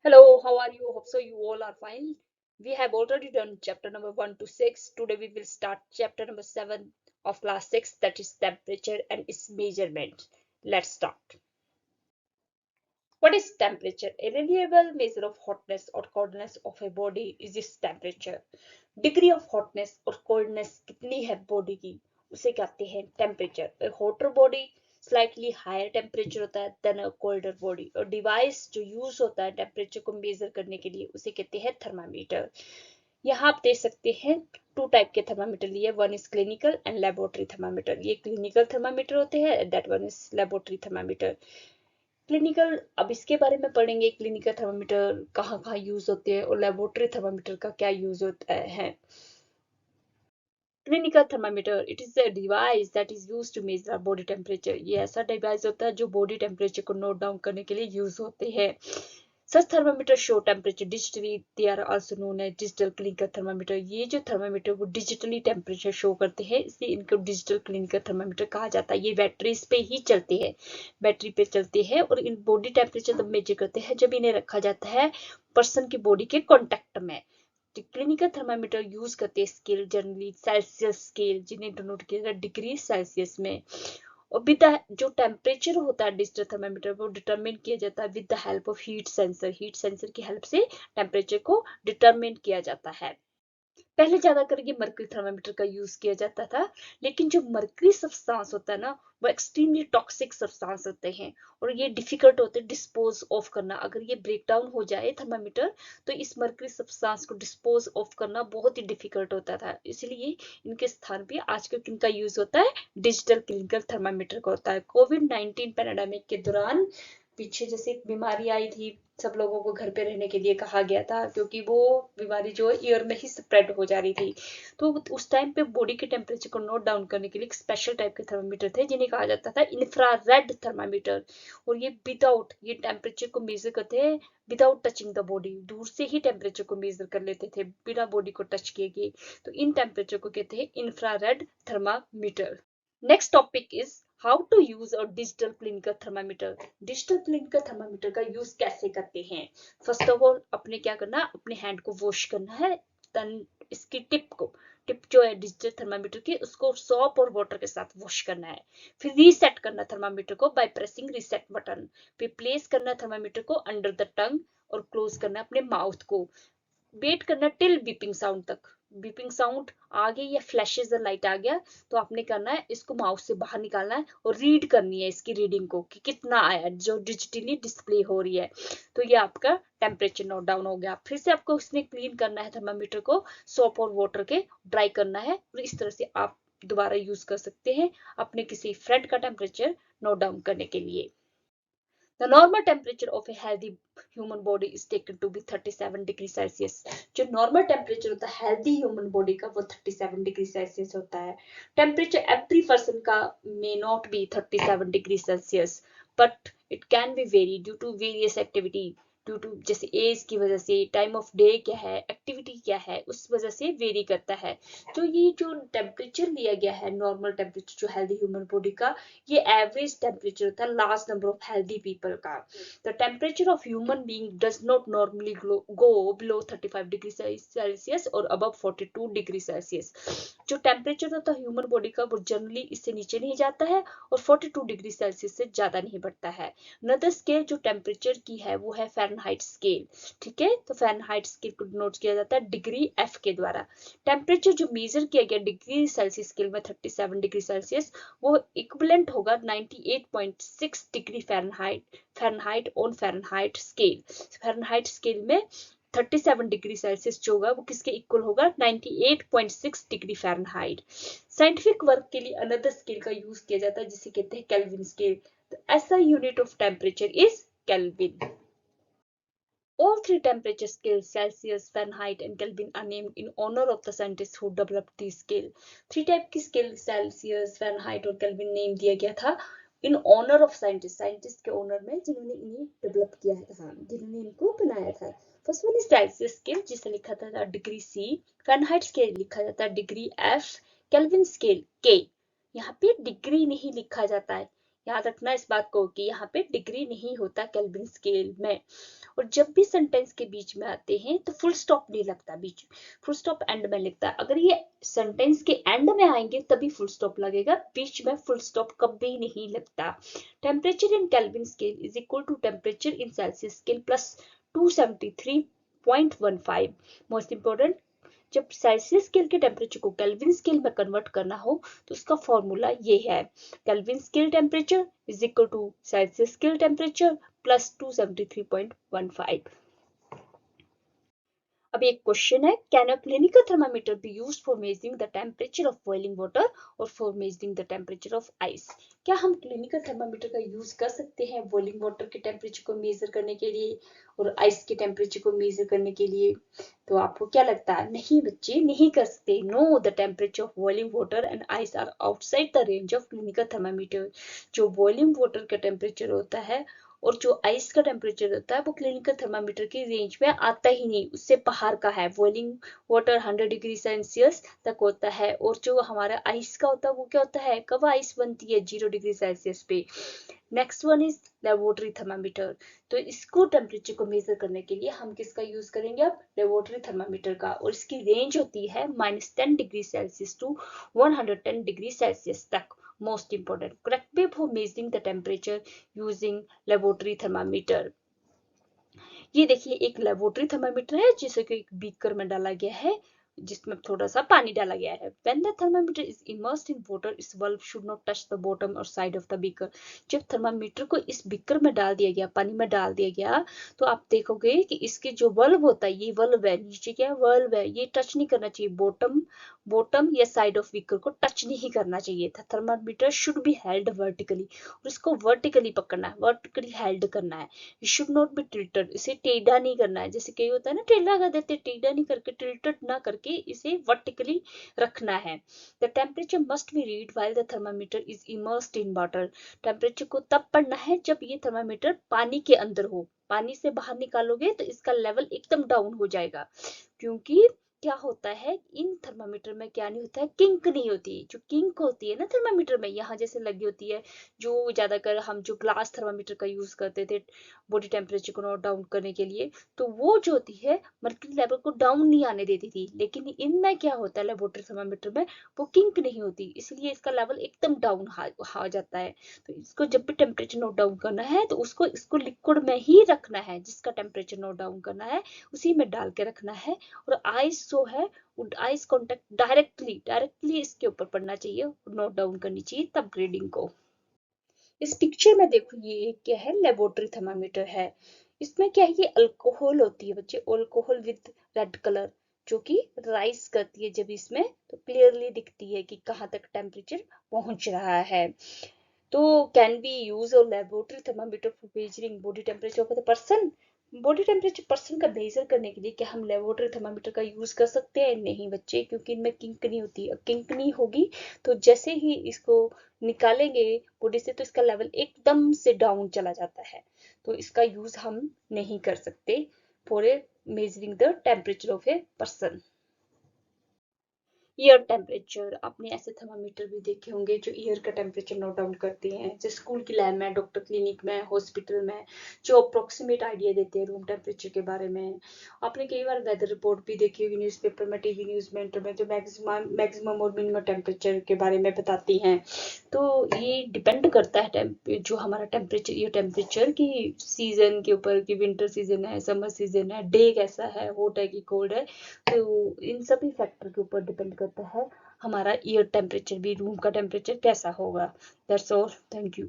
Hello, how are you? Hope so you all are fine. We have already done chapter number 1 to 6. Today we will start chapter number 7 of class 6, that is temperature and its measurement. Let's start. What is temperature? A reliable measure of hotness or coldness of a body is its temperature. Degree of hotness or coldness कितनी है body की उसे कहते हैं temperature. A hotter body slightly higher temperature होता है than a colder body. और device जो यूज होता है टेम्परेचर को मेजर करने के लिए उसे कहते हैं थर्मामीटर. यहाँ आप देख सकते हैं टू टाइप के थर्मामीटर लिए. One is clinical and laboratory thermometer. ये क्लिनिकल थर्मामीटर होते हैं, that one is laboratory thermometer. Clinical, अब इसके बारे में पढ़ेंगे. क्लिनिकल थर्मामीटर कहाँ कहाँ यूज होते हैं और लेबोरेटरी थर्मामीटर का क्या यूज होता है. Clinical thermometer it is a device that is used to measure body temperature. ये ऐसा डिवाइस होता है जो बॉडी टेम्परेचर को नोट डाउन करने के लिए यूज होते हैं. Such thermometer show temperature digitally. They are also known as digital clinical thermometer. ये जो थर्मामीटर वो डिजिटली टेम्परेचर शो करते हैं, इसलिए इनको डिजिटल क्लिनिकल थर्मामीटर कहा जाता है. ये बैटरीज पे ही चलते हैं, बैटरी पे चलते हैं और इन बॉडी टेम्परेचर तब मेजर करते हैं जब इन्हें रखा जाता है पर्सन की बॉडी के कॉन्टेक्ट में. क्लिनिकल थर्मामीटर यूज करते हैं स्केल, जनरली सेल्सियस स्केल, जिन्हें डिनोट किया जाता है डिग्री सेल्सियस में. और विद जो टेम्परेचर होता है डिजिटल थर्मामीटर वो डिटरमिन किया जाता है with the help of heat sensor. Heat sensor की हेल्प से टेम्परेचर को डिटरमिन किया जाता है. पहले ज्यादा करके मर्क्यूरी थर्मामीटर का यूज किया जाता था, लेकिन जो मर्क्यूरी सब्सटेंस होता है ना वो एक्सट्रीमली टॉक्सिक सब्सटेंस होते हैं और ये डिफिकल्ट होते हैं डिस्पोज ऑफ करना. अगर ये ब्रेक डाउन हो जाए थर्मामीटर तो इस मर्क्यूरी सब्सटेंस को डिस्पोज ऑफ करना बहुत ही डिफिकल्ट होता था. इसलिए इनके स्थान पे आजकल किनका यूज होता है, डिजिटल क्लिनिकल थर्मामीटर का होता है. कोविड-19 पैंडेमिक के दौरान पीछे जैसे एक बीमारी आई थी, सब लोगों को घर पे रहने के लिए कहा गया था क्योंकि वो बीमारी जो एयर में ही स्प्रेड हो जा रही थी. तो उस टाइम पे बॉडी के टेम्परेचर को नोट डाउन करने के लिए एक स्पेशल टाइप के थर्मामीटर थे जिन्हें कहा जाता था इंफ्रारेड थर्मामीटर. और ये विदाउट ये टेम्परेचर को मेजर करते हैं विदाउट टचिंग द बॉडी. दूर से ही टेम्परेचर को मेजर कर लेते थे बिना बॉडी को टच किए गए. तो इन टेम्परेचर को कहते हैं infrared thermometer. Next topic is how to use a digital clinical thermometer. Digital clinical thermometer का यूज कैसे करते हैं. फर्स्ट ऑफ ऑल अपने क्या करना, अपने हैंड को वॉश करना है. देन इसकी टिप जो है डिजिटल थर्मामीटर की उसको सॉप और वाटर के साथ वॉश करना है. फिर रीसेट करना थर्मामीटर को बाय प्रेसिंग रीसेट बटन. फिर प्लेस करना थर्मामीटर को अंडर द टंग और क्लोज करना अपने माउथ को. वेट करना टिल बीपिंग साउंड तक. बीपिंग साउंड आ गई या फ्लैशेस द लाइट आ गया तो आपने करना है इसको माउस से बाहर निकालना है और रीड करनी है इसकी रीडिंग को कि कितना आया जो डिजिटली डिस्प्ले हो रही है. तो ये आपका टेम्परेचर नोट डाउन हो गया. फिर से आपको इसमें क्लीन करना है थर्मामीटर को सोप और वाटर के ड्राई करना है और इस तरह से आप दोबारा यूज कर सकते हैं अपने किसी फ्रेंड का टेम्परेचर नोट डाउन करने के लिए. The normal temperature of a healthy human body is taken to be 37 degree Celsius. जो नॉर्मल टेम्परेचर होता है हेल्दी ह्यूमन बॉडी का वो 37 डिग्री सेल्सियस होता है. टेम्परेचर एवरी पर्सन का may not be 37 degree Celsius but it can be vary due to various activity. Due to जैसे age की वजह से, टाइम ऑफ डे क्या है, एक्टिविटी क्या है, उस वजह से वेरी करता है. तो ये जो टेम्परेचर लिया गया है नॉर्मल टेम्परेचर जो हेल्दी ह्यूमन बॉडी का, ये एवरेज टेम्परेचर होता है large number of healthy people का. The temperature of human being does not normally go below 35 degree Celsius और अबव 42 डिग्री सेल्सियस. जो टेम्परेचर होता है ह्यूमन बॉडी का वो जनरली इससे नीचे नहीं जाता है और 42 डिग्री सेल्सियस से ज्यादा नहीं बढ़ता है. अनदर स्केल जो टेम्परेचर की है वो है फ़ारेनहाइट स्केल. ठीक है, तो फ़ारेनहाइट स्केल को डिनोट किया जाता है डिग्री एफ के द्वारा. टेम्परेचर जो मेजर किया गया डिग्री सेल्सियस स्केल में 37 डिग्री सेल्सियस वो इक्विवेलेंट होगा 98.6 degree Fahrenheit on Fahrenheit scale. Fahrenheit scale में 37 डिग्री सेल्सियस जो होगा वो किसके इक्वल होगा, 98.6 डिग्री फ़ारेनहाइट. साइंटिफिक वर्क के लिए अनदर स्केल का यूज किया जाता है जिसे कहते हैं kelvin scale. The SI unit of temperature is Kelvin. All three temperature scales, Celsius, Fahrenheit, and Kelvin, are named in honor of the scientists who developed these scale. Three type की scale Celsius, Fahrenheit और Kelvin name दिया गया था in honor of scientists. Scientists के honor में जिन्होंने इन्हें develop किया था, जिन्होंने इनको बनाया था. First one is Celsius scale जिसे लिखा था डिग्री सी. फ़ारेनहाइट स्केल लिखा जाता है डिग्री एफ. केल्विन स्केल के. यहाँ पे डिग्री नहीं लिखा जाता है, याद रखना इस बात को कि यहाँ पे डिग्री नहीं होता केल्विन स्केल में. और जब भी सेंटेंस के बीच में आते हैं तो फुल स्टॉप नहीं लगता, बीच फुल स्टॉप एंड में लगता है। अगर ये सेंटेंस के एंड में आएंगे तभी फुल स्टॉप लगेगा, बीच में फुल स्टॉप कभी नहीं लगता। Temperature in kelvin scale is equal to temperature in Celsius scale plus 273.15। Most important, जब सेल्सियस स्केल के टेम्परेचर को केल्विन स्केल में कन्वर्ट करना हो तो उसका फॉर्मूला ये है, kelvin scale temperature is equal to Celsius scale temperature plus 273.15। अब एक क्वेश्चन है, can a clinical thermometer be used for measuring the temperature of boiling water और for measuring the temperature of ice. क्या हम clinical thermometer का use कर सकते हैं बॉइलिंग वाटर के टेम्परेचर को मेजर करने के लिए और आइस के टेम्परेचर को मेजर करने के लिए? तो आपको क्या लगता है? नहीं बच्चे, नहीं कर सकते। No, the temperature of boiling water and ice are outside the range of clinical thermometer. जो बॉइलिंग वाटर का टेम्परेचर होता है और जो आइस का टेम्परेचर होता है वो क्लिनिकल थर्मामीटर की रेंज में आता ही नहीं, उससे बाहर का है। बॉइलिंग वाटर 100 डिग्री सेल्सियस तक होता है और जो हमारा आइस का होता है वो क्या होता है, कब आइस बनती है? 0 डिग्री सेल्सियस पे। Next one is laboratory thermometer. तो इसको टेम्परेचर को मेजर करने के लिए हम किसका यूज करेंगे? अब लेबोरेटरी थर्मामीटर का, और इसकी रेंज होती है -10 degree Celsius to 110 degree Celsius तक। Most important, correct way for measuring the temperature using laboratory thermometer. ये देखिए एक लेबोरेटरी थर्मामीटर है जिसे कि एक बीकर में डाला गया है जिसमें थोड़ा सा पानी डाला गया है। When the thermometer is immersed in water, its valve should not touch the bottom or side of the beaker. जब थर्मामीटर को इस बीकर में डाल दिया गया, पानी में डाल दिया गया, तो आप देखोगे कि इसके जो वल्व होता है, ये वल्व है, नीचे क्या वल्व है, ये टच नहीं करना चाहिए, बॉटम या साइड ऑफ बीकर को टच नहीं करना चाहिए था। Thermometer should be held vertically, और इसको वर्टिकली पकड़ना है, वर्टिकली हेल्ड करना है। It should not be tilted, इसे टेढ़ा नहीं करना है। जैसे कई होता है ना, टेढ़ा कर देते, टेढ़ा नहीं करके, टिल्टेड ना करके इसे वर्टिकली रखना है। The temperature must be read while the thermometer is immersed in water. Temperature को तब पढ़ना है जब ये थर्मामीटर पानी के अंदर हो। पानी से बाहर निकालोगे तो इसका लेवल एकदम डाउन हो जाएगा, क्योंकि क्या होता है इन थर्मामीटर में, क्या नहीं होता है, किंक नहीं होती। जो किंक होती है ना थर्मामीटर में, यहाँ जैसे लगी होती है, जो ज्यादातर हम जो ग्लास थर्मामीटर का यूज करते थे बॉडी टेम्परेचर को नोट डाउन करने के लिए, तो वो जो होती है मर्क्यूरी लेवल को डाउन नहीं आने देती थी। लेकिन इनमें क्या होता है, लेबोरेटरी थर्मामीटर में वो किंक नहीं होती, इसलिए इसका लेवल एकदम डाउन आ जाता है। तो इसको जब भी टेम्परेचर नोट डाउन करना है तो इसको लिक्विड में ही रखना है, जिसका टेम्परेचर नोट डाउन करना है उसी में डाल के रखना है। और आइस जो है, आइस कांटेक्ट डायरेक्टली इसके ऊपर पड़ना चाहिए, नोट डाउन करनी चाहिए तब ग्रेडिंग को। इस पिक्चर में देखो, ये क्या है, लेबोरेटरी थर्मामीटर है। इसमें क्या है, ये अल्कोहल होती है बच्चे, अल्कोहल विद रेड कलर, जो कि राइज करती है जब इसमें, तो क्लियरली दिखती है कि कहाँ तक टेम्परेचर पहुंच रहा है। तो can be use a laboratory thermometer for measuring body temperature of the person. Body temperature person का मेजर करने के लिए क्या हम लेबोरेटरी थर्मामीटर का यूज कर सकते हैं? नहीं बच्चे, क्योंकि इनमें किंक नहीं होती। किंक नहीं होगी तो जैसे ही इसको निकालेंगे बॉडी से तो इसका लेवल एकदम से डाउन चला जाता है, तो इसका यूज हम नहीं कर सकते for measuring the temperature of a person. Year temperature, आपने ऐसे थर्मामीटर भी देखे होंगे जो ईयर का टेम्परेचर नोट डाउन करते हैं, जैसे स्कूल की लैब में, डॉक्टर क्लिनिक में, हॉस्पिटल में, जो अप्रोक्सीमेट आइडिया देते हैं रूम टेम्परेचर के बारे में। आपने कई बार वेदर रिपोर्ट भी देखी होगी न्यूज़पेपर में, टीवी न्यूज़ में, इंटर में, जो मैक्सिमम और मिनिमम टेम्परेचर के बारे में बताती हैं। तो ये डिपेंड करता है जो हमारा टेम्परेचर, ये टेम्परेचर की सीजन के ऊपर, कि विंटर सीजन है, समर सीजन है, डे कैसा है, हॉट है कि कोल्ड है, तो इन सभी फैक्टर के ऊपर डिपेंड करता है हमारा ईयर टेम्परेचर भी, रूम का टेम्परेचर कैसा होगा। That's all, thank you.